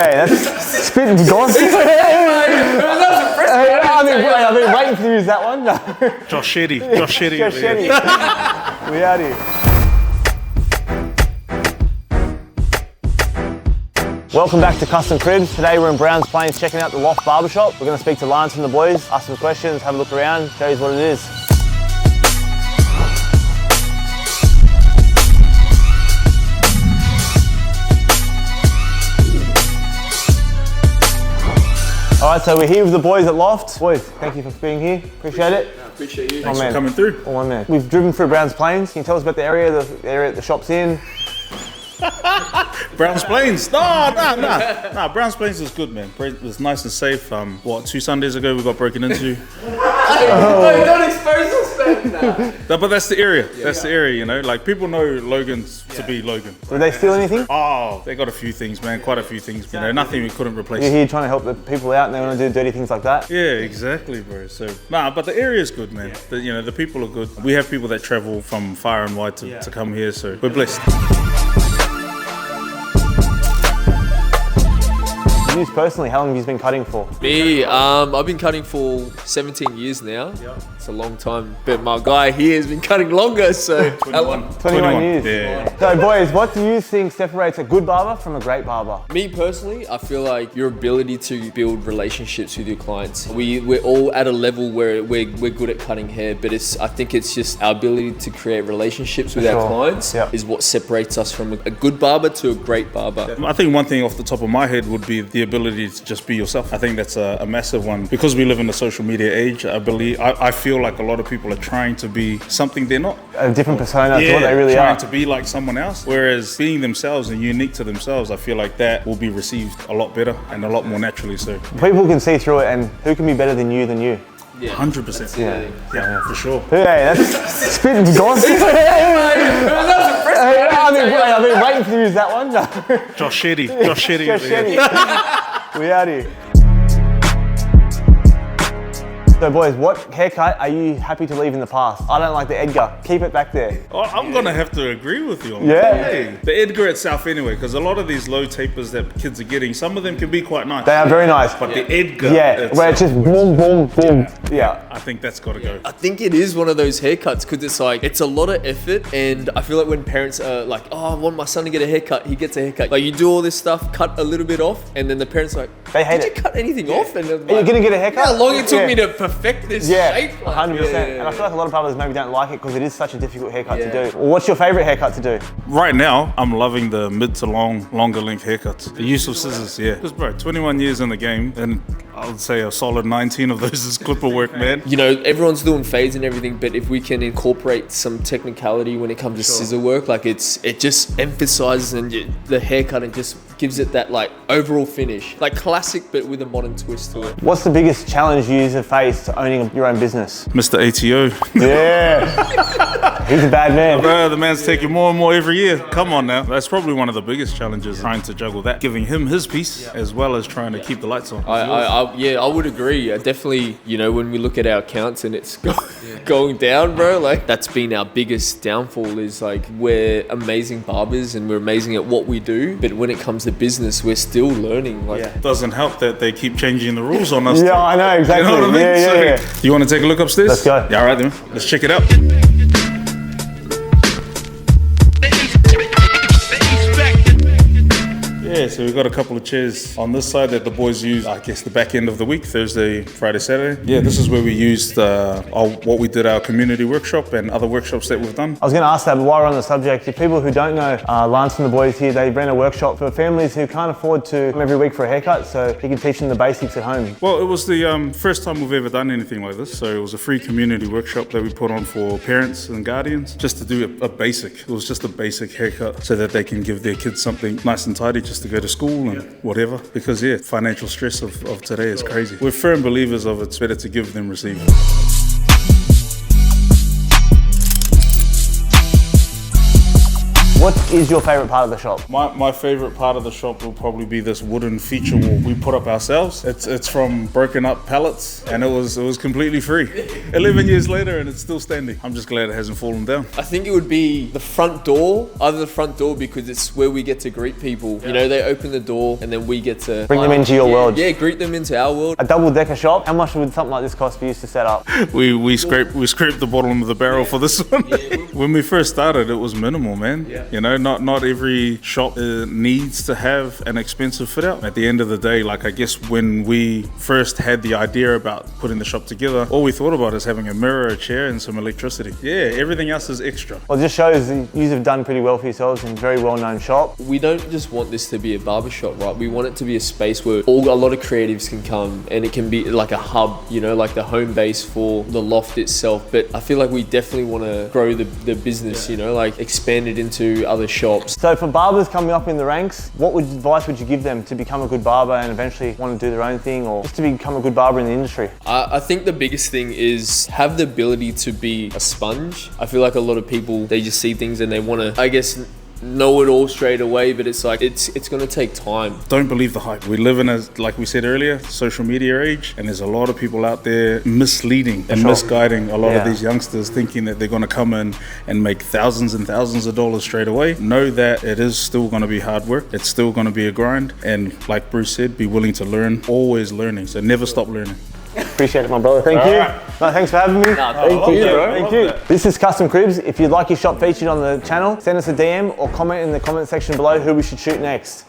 Hey, that's spitting gossip. I've been waiting for you to use that one. No. Josh Shetty. We out here. Welcome back to Custom Cribs. Today we're in Browns Plains checking out the Loft Barbershop. We're going to speak to Lance and the boys, ask some questions, have a look around, show you what it is. Alright, so we're here with the boys at Loft. Boys, thank you for being here. Appreciate it. Appreciate you. Thanks for coming through. Oh, man. We've driven through Browns Plains. Can you tell us about the area that the shop's in? Browns Plains. No. Browns Plains is good, man. It's nice and safe. 2 Sundays ago we got broken into. No, don't expose us, man. No, but that's the area. That's the area, you know. Like, people know Logan to be Logan. Did they steal anything? Oh, they got a few things, man. Quite a few things. You know, nothing we couldn't replace. You're here trying to help the people out and they want to do dirty things like that? Yeah, exactly, bro. So, but the area is good, man. The people are good. We have people that travel from far and wide to come here, so we're blessed. You personally, how long have you been cutting for? Me, I've been cutting for 17 years now. It's a long time, but my guy here has been cutting longer, so 21 years. Yeah. So boys, what do you think separates a good barber from a great barber? Me personally, I feel like your ability to build relationships with your clients. We're all at a level where we're good at cutting hair, but I think it's just our ability to create relationships with our clients is what separates us from a good barber to a great barber. I think one thing off the top of my head would be the ability to just be yourself. I think that's a massive one. Because we live in the social media age, I feel like a lot of people are trying to be something they're not. A different persona to what they really trying are. to be like someone else. Whereas being themselves and unique to themselves, I feel like that will be received a lot better and a lot more naturally. So people can see through it, and who can be better than you? Yeah, 100%. Yeah, for sure. Hey, that's spitting gossip. I've been waiting for you to use that one. No. Josh Shetty. We out here. So boys, what haircut are you happy to leave in the past? I don't like the Edgar. Keep it back there. Oh, I'm gonna have to agree with you on that. Hey, the Edgar itself anyway, because a lot of these low tapers that kids are getting, some of them can be quite nice. They are very nice. But the Edgar where it's just boom, boom, boom. Yeah. I think that's gotta go. I think it is one of those haircuts because it's a lot of effort, and I feel like when parents are like, oh, I want my son to get a haircut, he gets a haircut. Like, you do all this stuff, cut a little bit off, and then the parents are like, they hate did you cut anything off? And like, are you gonna get a haircut? How long it took me to perfect this shape? 100%. And I feel like a lot of barbers maybe don't like it because it is such a difficult haircut to do. Well, what's your favorite haircut to do? Right now, I'm loving the mid to longer length haircuts. The use of scissors, Because bro, 21 years in the game, and I would say a solid 19 of those is clipper work, man. You know, everyone's doing fades and everything, but if we can incorporate some technicality when it comes to scissor work, like it just emphasizes the haircut and just gives it that like overall finish, like classic but with a modern twist to it. What's the biggest challenge you have faced to owning your own business? Mr. ATO. Yeah. He's a bad man. Bro, the man's taking more and more every year. Come on now. That's probably one of the biggest challenges, trying to juggle that, giving him his piece as well as trying to keep the lights on. I would agree. Definitely, you know, when we look at our accounts and it's going down, bro, like that's been our biggest downfall is like we're amazing barbers and we're amazing at what we do, but when it comes to business, we're still learning. Like, it doesn't help that they keep changing the rules on us. Yeah, I know, exactly. You know what I mean? Yeah. You want to take a look upstairs? Let's go. Yeah, all right then. Let's check it out. Yeah, so we've got a couple of chairs on this side that the boys use, I guess, the back end of the week, Thursday, Friday, Saturday. Yeah, this is where we used what we did, our community workshop and other workshops that we've done. I was going to ask that, but while we're on the subject, for people who don't know, Lance and the boys here, they ran a workshop for families who can't afford to come every week for a haircut, so you can teach them the basics at home. Well, it was the first time we've ever done anything like this, so it was a free community workshop that we put on for parents and guardians, just to do a basic. It was just a basic haircut so that they can give their kids something nice and tidy just to go to school and whatever, because financial stress of today is crazy. We're firm believers of it's better to give than receive. What is your favourite part of the shop? My favorite part of the shop will probably be this wooden feature wall we put up ourselves. It's from broken up pallets, and it was completely free. 11 years later, and it's still standing. I'm just glad it hasn't fallen down. I think it would be the front door, either the front door because it's where we get to greet people. You know, they open the door and then we get to Bring them into your world. Yeah, greet them into our world. A double-decker shop, how much would something like this cost for you to set up? We scraped the bottom of the barrel for this one. When we first started, it was minimal, man. You know, not every shop needs to have an expensive fit out. At the end of the day, like I guess when we first had the idea about putting the shop together, all we thought about is having a mirror, a chair, and some electricity. Yeah, everything else is extra. Well, it just shows that you have done pretty well for yourselves in a very well-known shop. We don't just want this to be a barbershop, right? We want it to be a space where a lot of creatives can come, and it can be like a hub, you know, like the home base for the loft itself. But I feel like we definitely want to grow the business, you know, like expand it into other shops. So for barbers coming up in the ranks, what advice would you give them to become a good barber and eventually want to do their own thing, or just to become a good barber in the industry? I think the biggest thing is have the ability to be a sponge. I feel like a lot of people, they just see things and they want to, I guess, know it all straight away, but it's like it's going to take time. Don't believe the hype. We live in a, like we said earlier, social media age, and there's a lot of people out there misleading and misguiding a lot of these youngsters, thinking that they're going to come in and make thousands and thousands of dollars straight away. Know that it is still going to be hard work. It's still going to be a grind, and like Bruce said, be willing to learn, always learning, so never stop learning. Appreciate it, my brother. Thank you. No, thanks for having me. Thank you, bro. Thank you. This is Custom Cribs. If you'd like your shop featured on the channel, send us a DM or comment in the comment section below who we should shoot next.